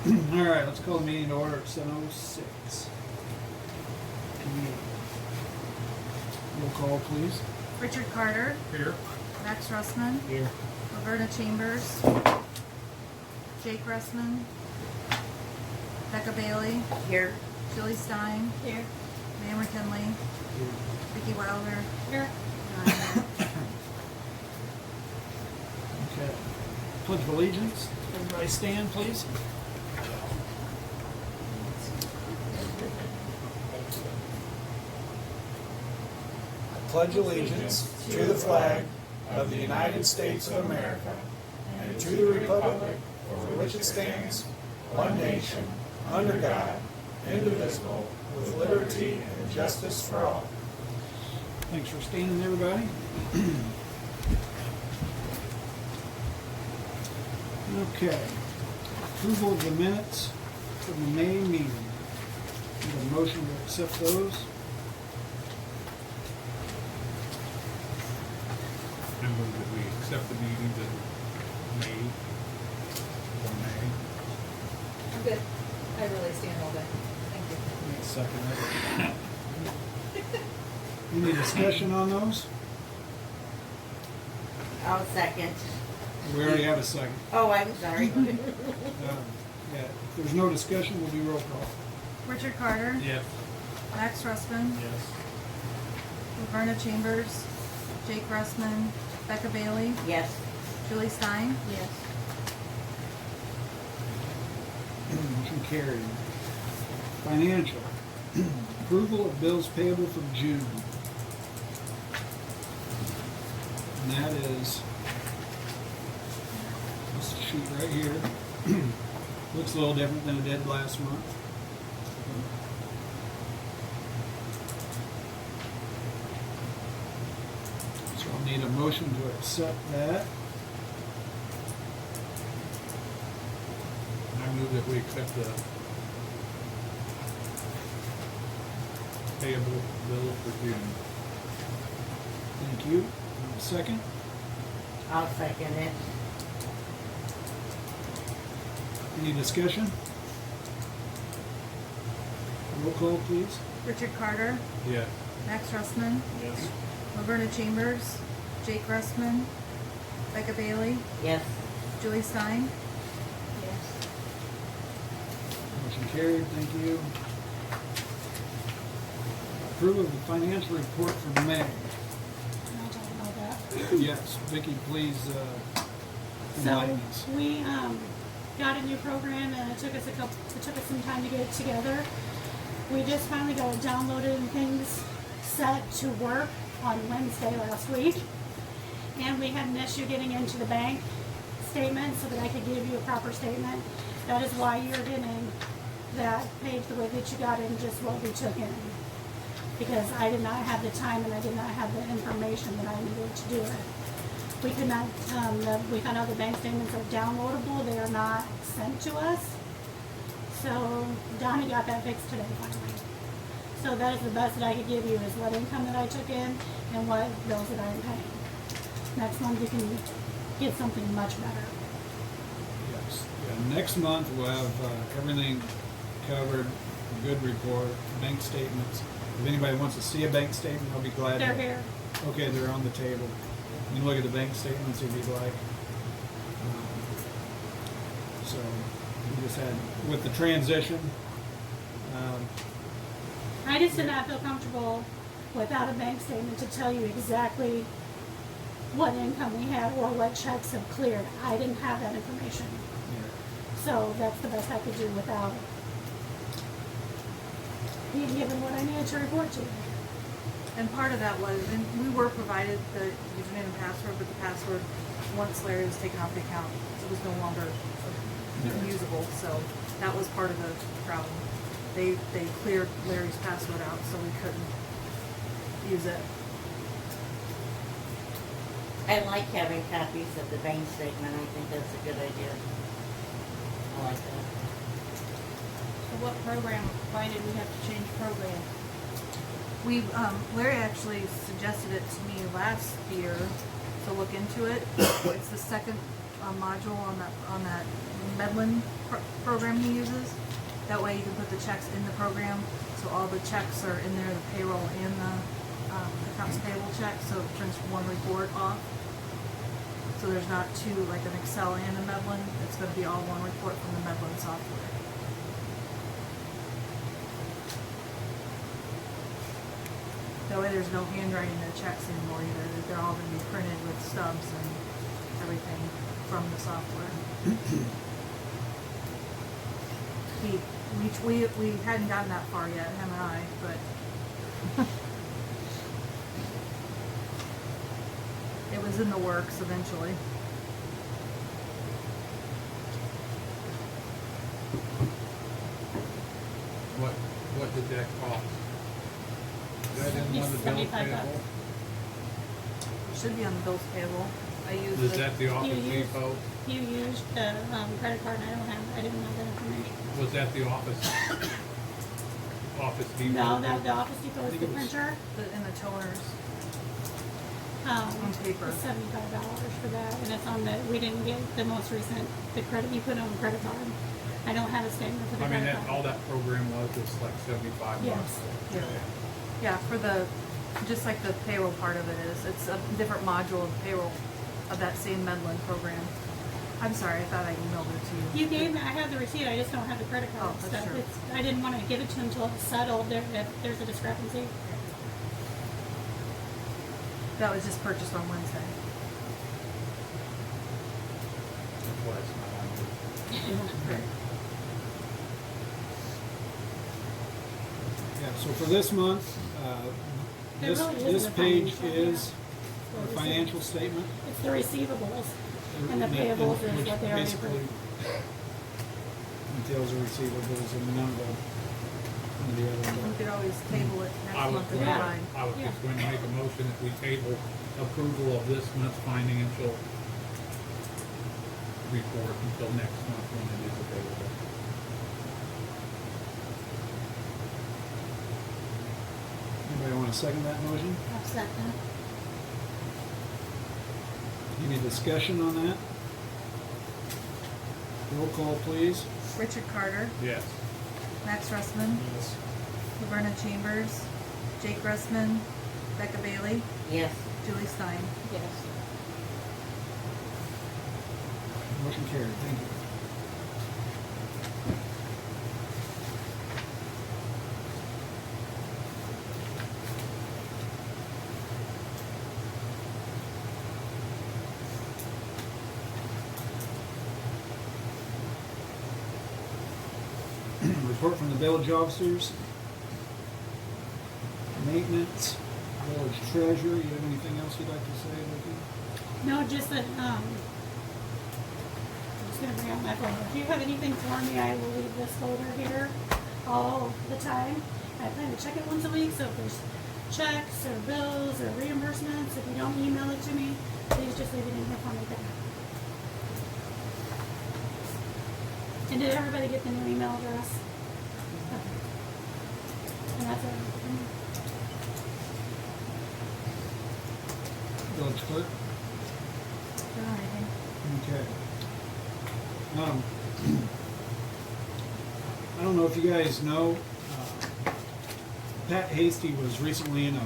All right, let's call the meeting to order at 7:06. Roll call, please. Richard Carter, Here. Max Russman, Here. Roberta Chambers, Jake Russman, Becca Bailey, Here. Julie Stein, Here. Leah McKinley, Vicki Wilder, Here. and I'm here. Okay. Pledge of allegiance. Everybody stand, please. I pledge allegiance to the flag of the United States of America and to the republic for which it stands, one nation, under God, indivisible, with liberty and justice for all. Thanks for standing, everybody. Okay. Approval of the minutes from the May meeting. Need a motion to accept those? I move that we accept the meetings in May. For May. I'm good. I really stand all day. Thank you. Second. Any discussion on those? I'll second. We already have a second. Oh, I'm sorry. Yeah, if there's no discussion, we'll do roll call. Richard Carter, Yes. Max Russman, Yes. Roberta Chambers, Jake Russman, Becca Bailey, Yes. Julie Stein, Yes. Motion carried. Financial. Approval of bills payable for June. And that is this sheet right here. Looks a little different than it did last month. So I'll need a motion to accept that. I move that we accept the payable bills for June. Thank you. Second. I'll second it. Any discussion? Roll call, please. Richard Carter, Yes. Max Russman, Yes. Roberta Chambers, Jake Russman, Becca Bailey, Yes. Julie Stein, Yes. Motion carried, thank you. Approval of the financial report for May. Can I talk about that? Yes, Vicki, please enlighten us. So we got a new program and it took us some time to get it together. We just finally got it downloaded and things set to work on Wednesday last week. And we had an issue getting into the bank statement so that I could give you a proper statement. That is why you're getting that page the way that you got it and just what we took in. Because I did not have the time and I did not have the information that I needed to do it. We could not, we found out the bank statements are downloadable, they are not sent to us. So Donnie got that fixed today finally. So that is the best that I could give you is what income that I took in and what bills that I am paying. Next month you can get something much better. Yes. Yeah, next month we'll have everything covered, a good report, bank statements. If anybody wants to see a bank statement, I'll be glad They're to. here. Okay, they're on the table. You can look at the bank statements if you'd like. So we just had, with the transition, I just did not feel comfortable without a bank statement to tell you exactly what income we had or what checks have cleared. I didn't have that information. So that's the best I could do without being given what I needed to report to you. and part of that was, and we were provided the username and password, but the password, once Larry was taken off the account, it was no longer usable, so that was part of the problem. They cleared Larry's password out, so we couldn't use it. I like having copies of the bank statement. I think that's a good idea. I like that. So what program, why did we have to change program? We, Larry actually suggested it to me last year to look into it. It's the second module on that Medlin program he uses. That way you can put the checks in the program, so all the checks are in there, the payroll and the accounts payable check, so it prints one report off. So there's not two, like an Excel and a Medlin, it's gonna be all one report from the Medlin software. That way there's no handwriting in the checks anymore either, they're all gonna be printed with stubs and everything from the software. We hadn't gotten that far yet, him and I, but it was in the works eventually. What did that cost? Is that in one of the bills $75. payable? It should be on the bills payable. I used Is it. that the Office You used- Depot? You used the credit card, and I didn't have that information. Was that the Office Depot? No, the Office Depot is think the it was- printer. And the toners. On paper. It's $75 for that, and it's on the, we didn't get the most recent, the credit you put on the credit card. I don't have a statement for the I mean, credit that, card. all that program was like $75. Yes. Yeah. Yeah, for the, just like the payroll part of it is, it's a different module of payroll of that same Medlin program. I'm sorry, I thought I emailed it to you. You gave me, I have the receipt, I just don't have the credit card Oh, that's stuff. true. I didn't want to give it to him until it's settled, if there's a discrepancy. That was just purchased on Wednesday. That's why it's not on here. Yeah, so for this month, There really this isn't a page financial, is yeah. the financial statement. It's the receivables, and the payables is which what they already basically approved. entails the receivables and none of the We other. could always table it I next was, month and Yeah. line. I was Yeah. just going to make a motion that we table approval of this month's financial report until next month when it is available. Anybody want to second that motion? I'll second. Any discussion on that? Roll call, please. Richard Carter, Yes. Max Russman, Yes. Laverna Chambers, Jake Russman, Becca Bailey, Yes. Julie Stein. Yes. Motion carried, thank you. Report from the village officers. Maintenance, village treasurer, you have anything else you'd like to say, Vicki? No, just that, I'm just gonna bring out my folder. If you have anything for me, I will leave this folder here all the time. I plan to check it once a week, so if there's checks or bills or reimbursements, if you don't email it to me, please just leave it in here for me then. And did everybody get the new email address? Okay. And that's it. Village clerk? Don't have anything. Okay. I don't know if you guys know, Pat Hasty was recently in a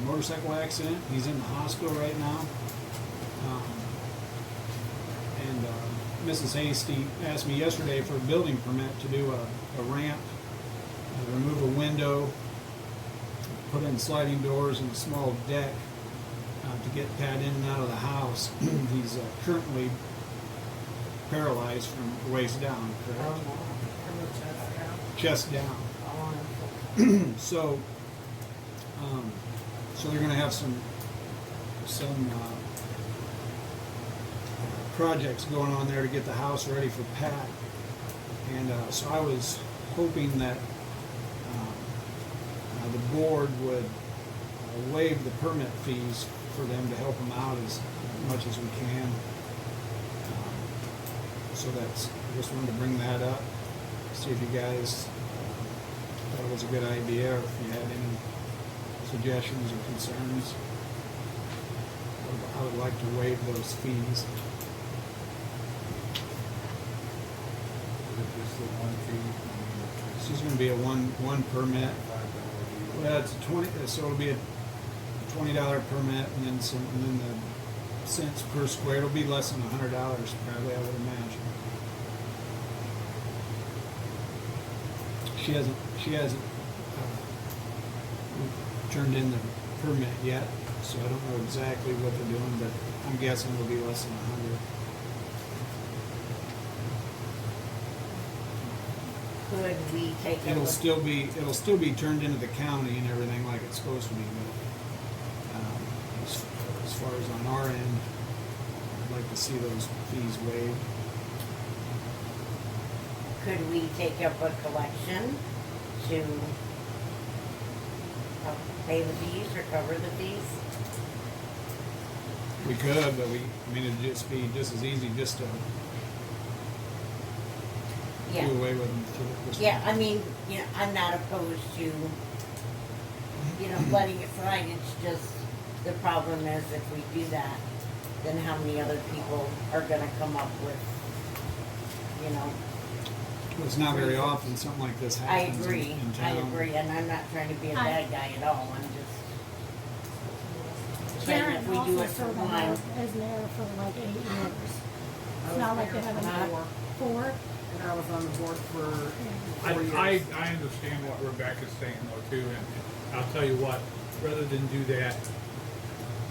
motorcycle accident. He's in the hospital right now. And Mrs. Hasty asked me yesterday for a building permit to do a ramp, remove a window, put in sliding doors and a small deck to get Pat in and out of the house. He's currently paralyzed from the waist down, correct? Chest down. So, so they're going to have some projects going on there to get the house ready for Pat. And so I was hoping that the board would waive the permit fees for them to help them out as much as we can. So that's, I just wanted to bring that up, see if you guys thought it was a good idea, or if you had any suggestions or concerns. I would like to waive those fees. one fee. It's just gonna be a one permit. Well, it's a 20, so it'll be a $20 permit, and then the cents per square, it'll be less than $100 probably, I would imagine. She hasn't turned in the permit yet, so I don't know exactly what they're doing, but I'm guessing it'll be less than 100. Could we take a It'll look? still be turned into the county and everything like it's supposed to be, but as far as on our end, I'd like to see those fees waived. Could we take up a collection to help pay the fees or cover the fees? We could, but it'd just be just as easy just to Yeah. do away with them. Yeah, I mean, I'm not opposed to, letting it slide. It's just, the problem is if we do that, then how many other people are gonna come up with, It's not very often something like this I happens agree, in I town. agree, and I'm not trying to be a bad guy at all, I'm just saying Karen if we do also it for served on one. as mayor for like 8 years. It's not like they have Huh? any four. And I was on the board for 4 years. I understand what Rebecca's saying though too, and I'll tell you what, rather than do that,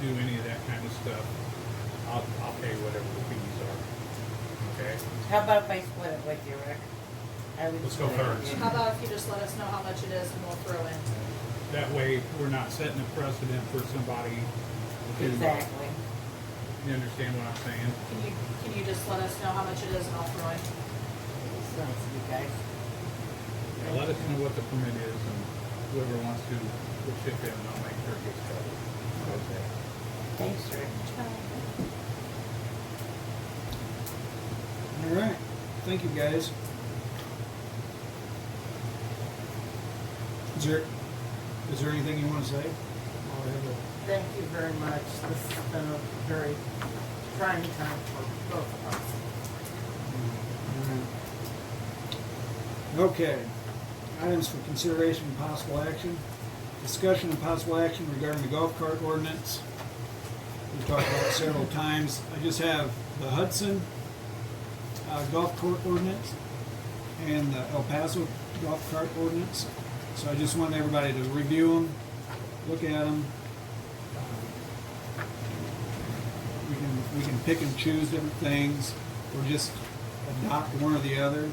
do any of that kind of stuff, I'll pay whatever the fees are, okay? How about if I split it with you, Rick? I would Let's go split it with first. you. How about if you just let us know how much it is and we'll throw in? That way, we're not setting a precedent for somebody. Exactly. You understand what I'm saying? Can you just let us know how much it is and I'll throw in? It's nice of you guys. Yeah, let us know what the permit is, and whoever wants to, will chip in, and I'll make sure it gets covered. Okay. Thanks, Rick. All right, thank you guys. Is there anything you want to say? I'll have a- Thank you very much. This has been a very trying time for both of us. Okay, items for consideration and possible action. Discussion and possible action regarding the golf cart ordinance. We've talked about it several times. I just have the Hudson golf cart ordinance and the El Paso golf cart ordinance. So I just want everybody to review them, look at them. We can pick and choose different things, or just adopt one or the other,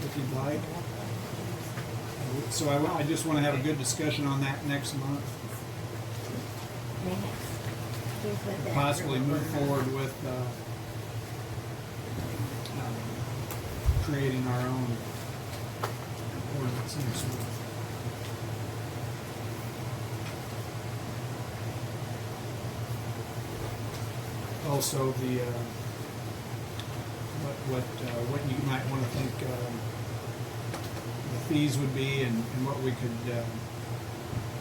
if you'd like. So I just want to have a good discussion on that next month. Possibly move forward with creating our own ordinance next month. Also, the what you might want to think the fees would be, and what we could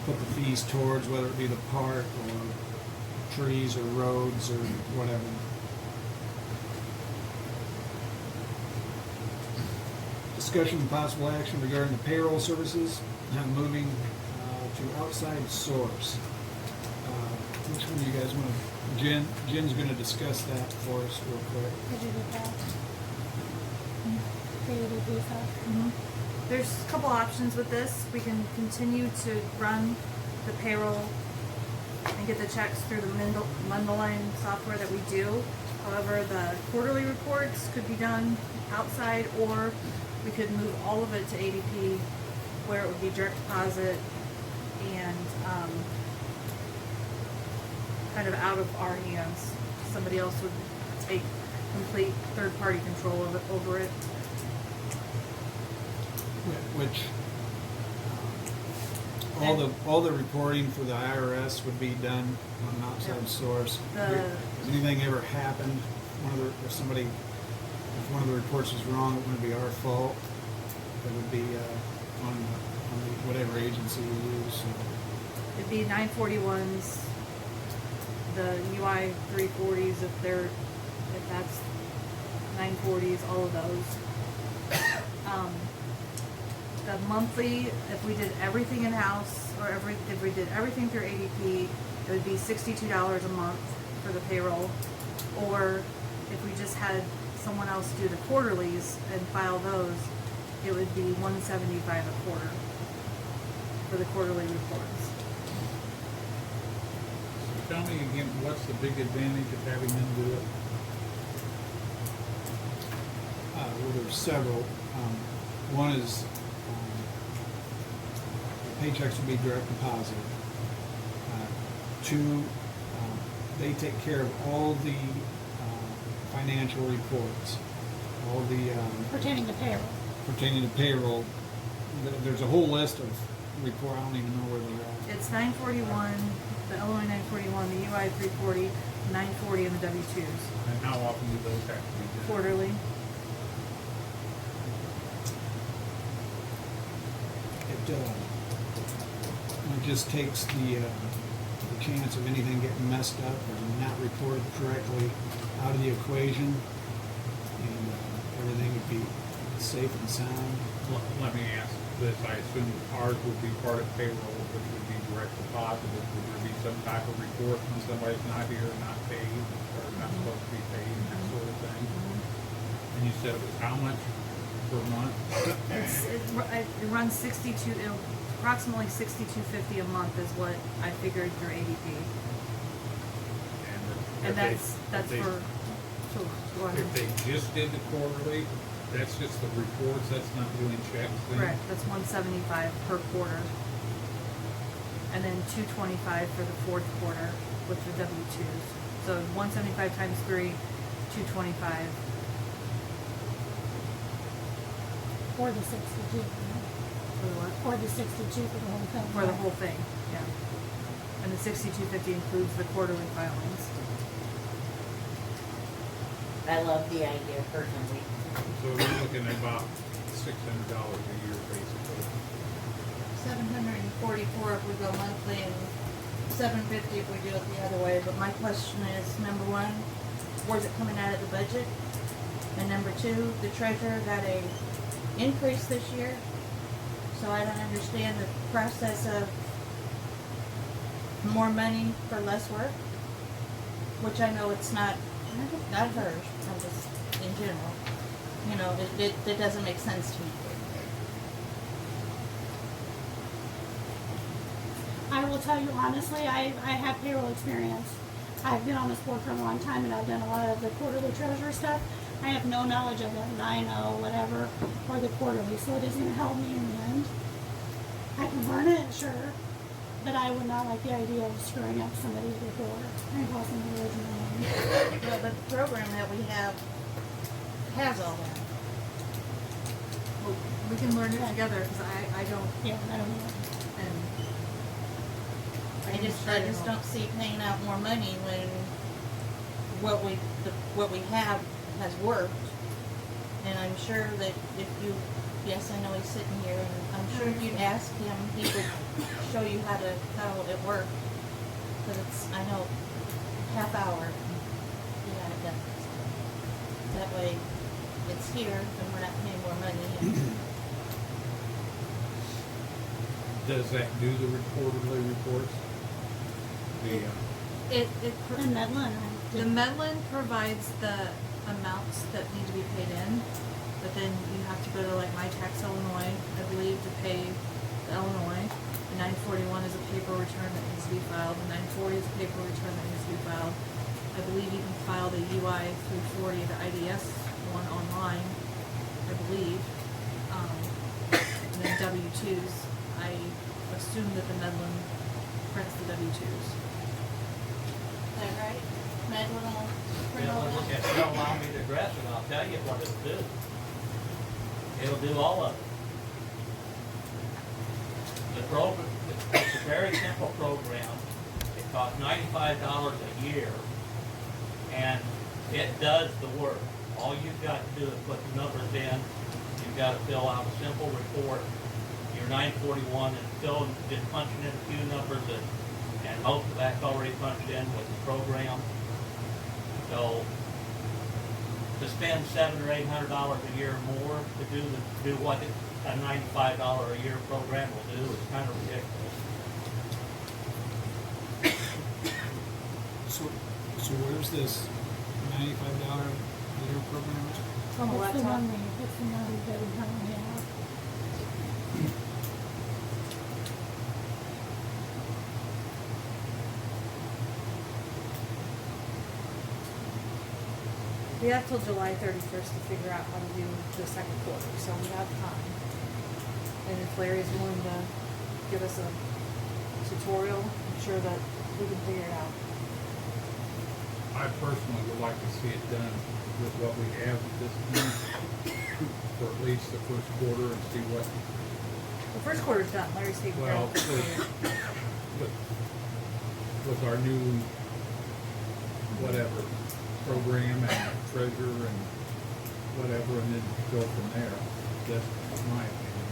put the fees towards, whether it be the park or trees or roads or whatever. Discussion and possible action regarding the payroll services, now moving to outside source. Which one do you guys want to, Jen's going to discuss that for us real quick. Did you get that? The ADP stuff? There's a couple options with this. We can continue to run the payroll and get the checks through the Mundaline software that we do. However, the quarterly reports could be done outside, or we could move all of it to ADP, where it would be direct deposit and kind of out of our hands. Somebody else would take complete third-party control of it, over it. Which all the reporting for the IRS would be done on an outside source. Has anything ever happened? If one of the reports is wrong, it wouldn't be our fault. It would be on whatever agency we use. So. It'd be 941s, the UI 340s if that's 940s, all of those. monthly, if we did everything in-house, or if we did everything through ADP, it would be $62 a month for the payroll. Or if we just had someone else do the quarterlies and file those, it would be $175 a quarter for the quarterly reports. So tell me again, what's the big advantage of having them do it? Well, there's several. One is paychecks will be direct deposit. Two, they take care of all the financial reports, all the Pertaining to payroll. pertaining to payroll. There's a whole list of report. I don't even know where they're at. It's 941, the Illinois 941, the UI 340, 940, and the W-2s. And how often do those have to be done? Quarterly. It just takes the chance of anything getting messed up or not reported correctly out of the equation, and everything would be safe and sound. Let me ask this, I assume ours would be part of payroll, which would be direct deposit. Would there be some type of report when somebody's not here, not paid, or not supposed to be paid, and that sort of thing? And you said it was how much per month? It runs 62, approximately 62.50 a month is what I figured through ADP. And if that's they- for, so, go ahead. If they just did the quarterly, that's just the reports, that's not doing checks then? Correct, that's 175 per quarter. And then 225 for the fourth quarter with the W-2s. So 175 times 3, 225. Or the 62, right? For the what? Or the 62 for the whole thing. For the right? whole thing, yeah. And the 6250 includes the quarterly filings. I love the idea personally. So we're looking at about $600 a year, basically. 744 if we go monthly and 750 if we do it the other way. But my question is, number one, where's it coming out of the budget? And number two, the treasurer got a increase this year. So I don't understand the process of more money for less work. Which I know it's not hers, I'm just in general. You know, it doesn't make sense to me. I will tell you honestly, I have payroll experience. I've been on this board for a long time and I've done a lot of the quarterly treasurer stuff. I have no knowledge of the 9-0, whatever, or the quarterly, so it is going to help me in the end. I can learn it, sure, but I would not like the idea of screwing up somebody's report and causing the original one. Well, but the program that we have has all that. Well, we can learn it together, because I don't, Yeah, I don't know. and. I just don't see paying out more money when what we have has worked. And I'm sure that if you, yes, I know he's sitting here, and I'm sure if you'd ask him, he would show you how it worked. Cause it's, I know, half hour, yeah, it does. That way, it's here, and we're not paying more money. And Does that do the quarterly reports? And Medlin, The Medlin provides the amounts that need to be paid in, but then you have to go to like My Tax Illinois, I believe, to pay the Illinois. The 941 is a paper return that needs to be filed. The 940 is a paper return that needs to be filed. I believe you can file the UI 340, the IDS one online, I believe. And then W-2s, I assume that the Medlin prints the W-2s. is that right? Medlin will print all Well, that? if you'll allow me to address it, I'll tell you what it'll do. It'll do all of it. The program, it's a very simple program. It costs $95 a year, and it does the work. All you've got to do is put the numbers in. You've got to fill out a simple report. Your 941 and just punching in a few numbers, and most of that's already punched in with the program. So to spend $700 or $800 a year more to do what a $95 a year program will do is kind of ridiculous. So where's this $95 a year program at? It's on the It's the laptop. one it's the one that we currently have. We have till July 31st to figure out how to do the second quarter, so we have time. And if Larry's willing to give us a tutorial, I'm sure that we can figure it out. I personally would like to see it done with what we have at this point, for at least the first quarter and see what, The first quarter's done, Larry's taking care well, of it. with our new, whatever, program and treasure and whatever, and then go from there. That's my opinion.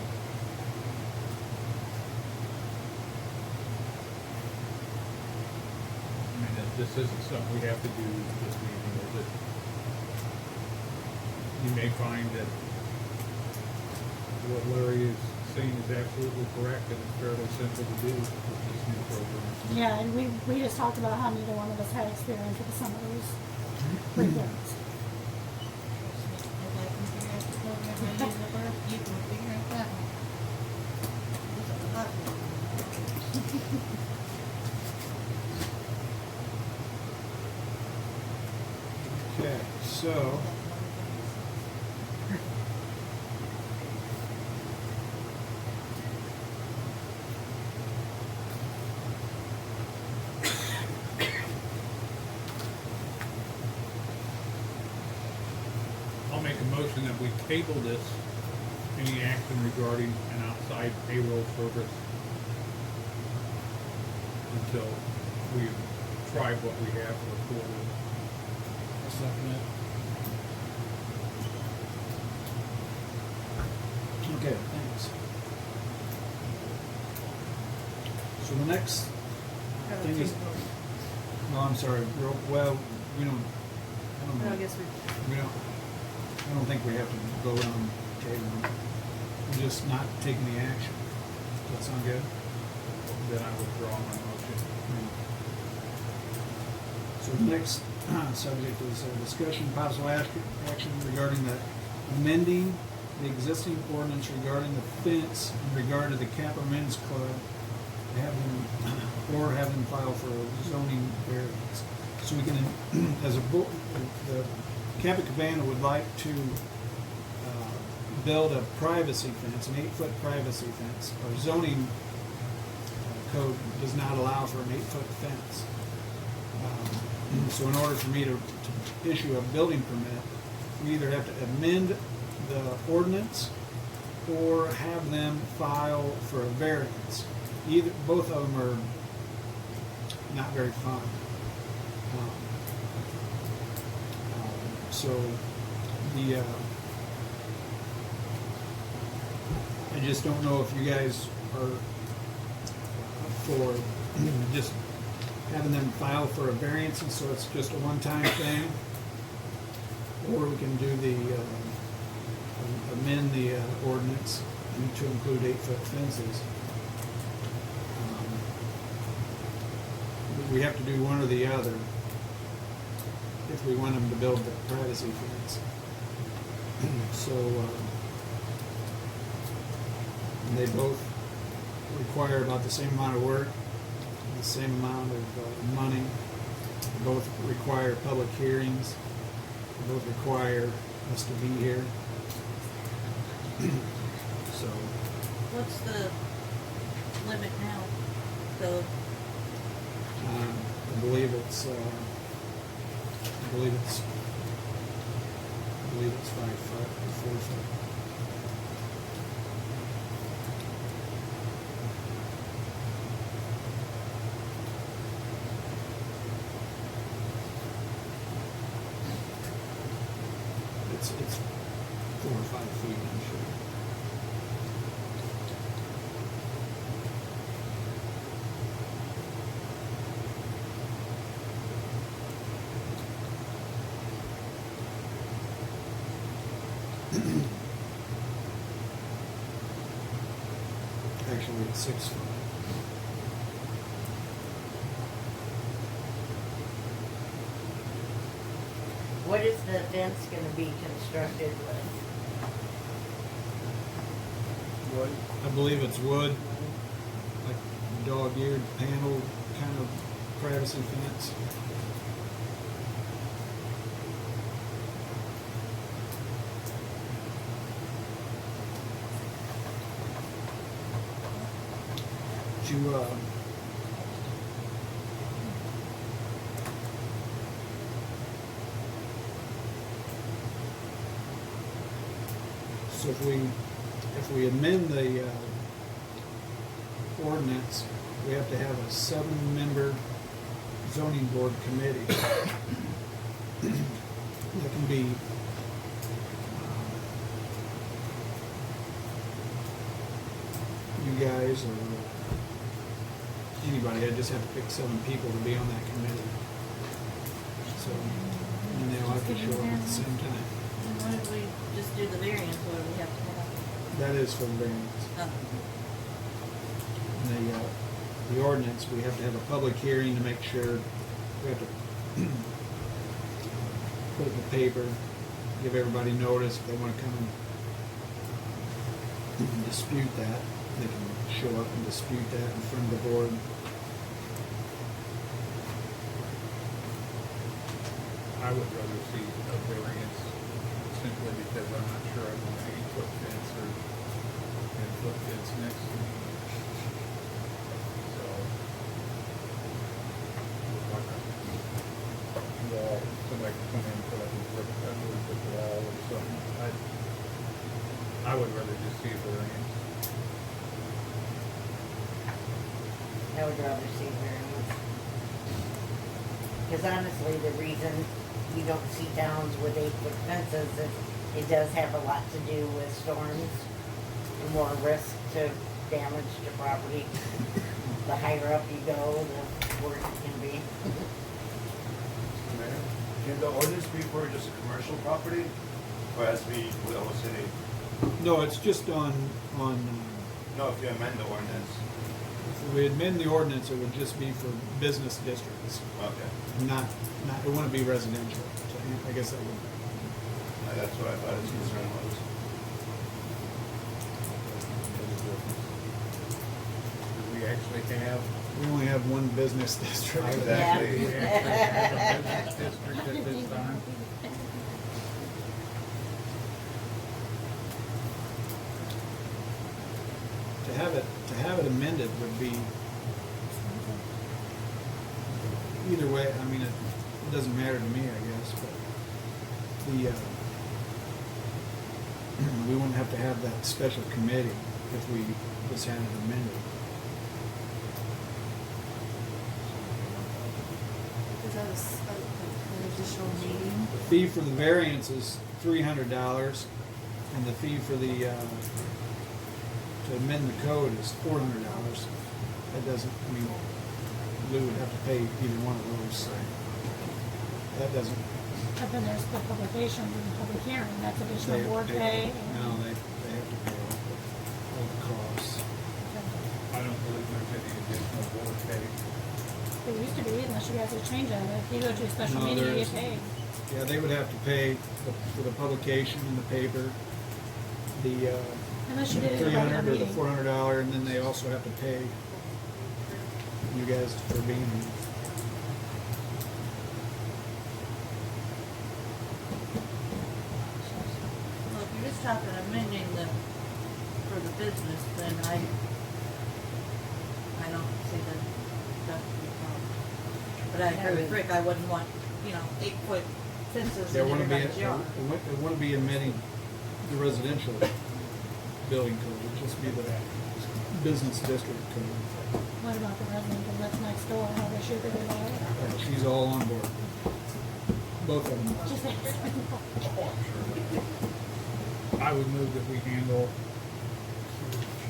I mean, this isn't something we have to do this evening, is it? You may find that what Larry is saying is absolutely correct, and it's fairly simple to do with this new program. Yeah, and we just talked about how neither one of us had experience with some of those reports. If I can figure out the program I use at work, you can figure out that one. This is a lot more. Okay, so, I'll make a motion that we table this, any action regarding an outside payroll service until we've tried what we have for a quarter. I'll second it. Okay, thanks. So the next Have a thing is, tutorial. no, I'm sorry, well, we don't, I don't No, I know. guess We don't, I don't think we have to vote on tabling. We're just not taking the action. Does that sound good? Then I withdraw my motion. So the next subject is a discussion, possible action regarding the amending the existing ordinance regarding the fence in regard to the Kappa Men's Club, have them file for a zoning variance. So we can, as a board, the Kappa Cabana would like to build a privacy fence, an 8-foot privacy fence. Our zoning code does not allow for an 8-foot fence. So in order for me to issue a building permit, we either have to amend the ordinance or have them file for a variance. Both of them are not very fun. So the I just don't know if you guys are for just having them file for a variance, and so it's just a one-time thing, or we can do the amend the ordinance to include 8-foot fences. We have to do one or the other if we want them to build the privacy fence. So they both require about the same amount of work, the same amount of money. They both require public hearings. They both require us to be here. So What's the limit now? So, I believe it's 5 foot, 4 foot. It's 4 or 5 feet, I'm sure. Actually, it's 6 foot. What is the fence gonna be constructed with? Wood. I believe it's wood, like dog-eared panel kind of privacy fence. You, so if we amend the ordinance, we have to have a 7-member zoning board committee. That can be you guys or anybody. I just have to pick 7 people to be on that committee. So, and they'll have to show up at the same time. And what if we just do the variance, what do we have to have? That is for the variance. Oh. The ordinance, we have to have a public hearing to make sure, we have to put it in the paper, give everybody notice if they wanna come and dispute that, they can show up and dispute that in front of the board. I would rather see a variance simply because I'm not sure I want an 8-foot fence or 10-foot fence next to me. So, like a wall, somebody can come in and put up a brick wall or something. I would rather just see a variance. I would rather see variance. Because honestly, the reason you don't see towns with 8-foot fences is it does have a lot to do with storms, and more risk to damage to property. The higher up you go, the worse it can be. Mayor, can the ordinance be for just a commercial property, or has to be with the city? No, it's just on, No, if you amend the ordinance. if we amend the ordinance, it would just be for business districts, Okay, not, it wouldn't be residential. So I guess that would. that's what I thought his concern was. Do we actually have? We only have one business district. Exactly. We actually have a business district at this time? To have it amended would be, either way, I mean, it doesn't matter to me, I guess, but the, we wouldn't have to have that special committee if we just had it amended. Is that an additional meeting? The fee for the variance is $300, and the fee for the, to amend the code is $400. That doesn't, I mean, Lou would have to pay either one of those, so that doesn't. But then there's the publication and the public hearing, that's They additional have to board pay. No, they have to pay all the costs. I don't believe there's any additional board pay. There used to be, unless you guys would change it, if you go to a special No, meeting, there you get isn't. paid. Yeah, they would have to pay for the publication in the paper, the Unless you did it in a $300 regular or the meeting. $400, and then they also have to pay you guys for being here. Well, if you're just talking amending the, for the business, then I don't see that would be a problem. But I agree with Rick, I wouldn't want, 8-foot fences They in want to be, everybody's yard. they want to be amending the residential building code, it'd just be the business district code. What about the resident that's next door, how they shoot their water? She's all on board. Both of them. Just I would move that we handle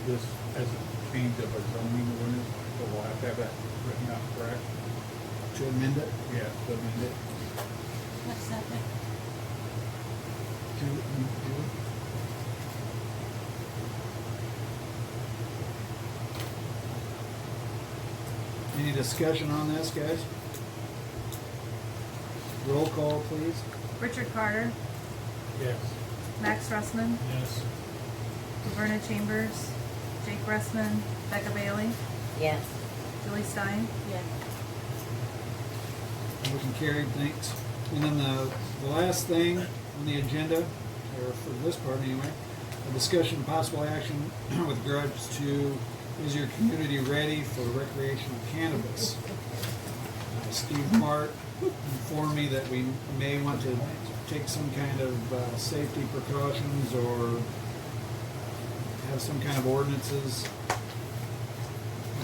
this as a change of a zoning ordinance, so we'll have to have that written out, correct? To amend it? Yes, to amend it. What's that thing? Any discussion on this, guys? Roll call, please. Richard Carter, Yes. Max Russman, Yes. Verna Chambers, Jake Bressman, Becca Bailey, Yes. Julie Stein. Yeah. Motion carried, thanks. And then the last thing on the agenda, or for this part anyway, a discussion of possible action with regards to, is your community ready for recreational cannabis? Steve Mart informed me that we may want to take some kind of safety precautions or have some kind of ordinances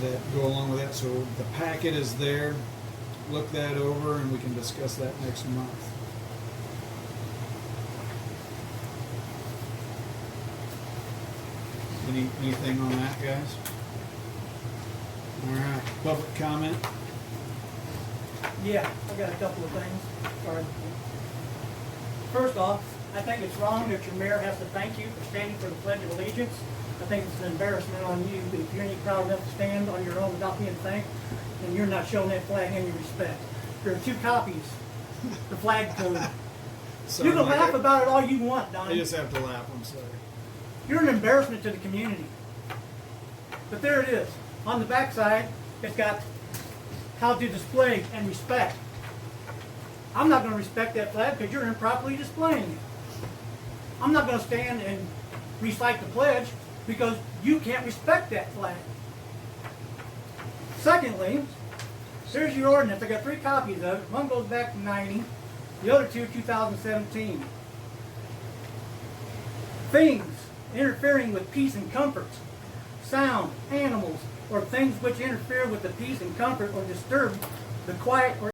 that go along with that. So the packet is there. Look that over and we can discuss that next month. Anything on that, guys? All right, public comment? Yeah, I got a couple of things. Sorry. First off, I think it's wrong that your mayor has to thank you for standing for the Pledge of Allegiance. I think it's an embarrassment on you that if you ain't proud enough to stand on your own without being thanked, then you're not showing that flag any respect. There are 2 copies, the flag code. So You can laugh about it all you want, I Donnie. just have to laugh, I'm sorry. You're an embarrassment to the community. But there it is. On the backside, it's got how to display and respect. I'm not going to respect that flag because you're improperly displaying it. I'm not going to stand and recite the pledge because you can't respect that flag. Secondly, here's your ordinance. I got 3 copies of it. One goes back to 90, the other 2, 2017. Things interfering with peace and comfort, sound, animals, or things which interfere with the peace and comfort or disturb the quiet or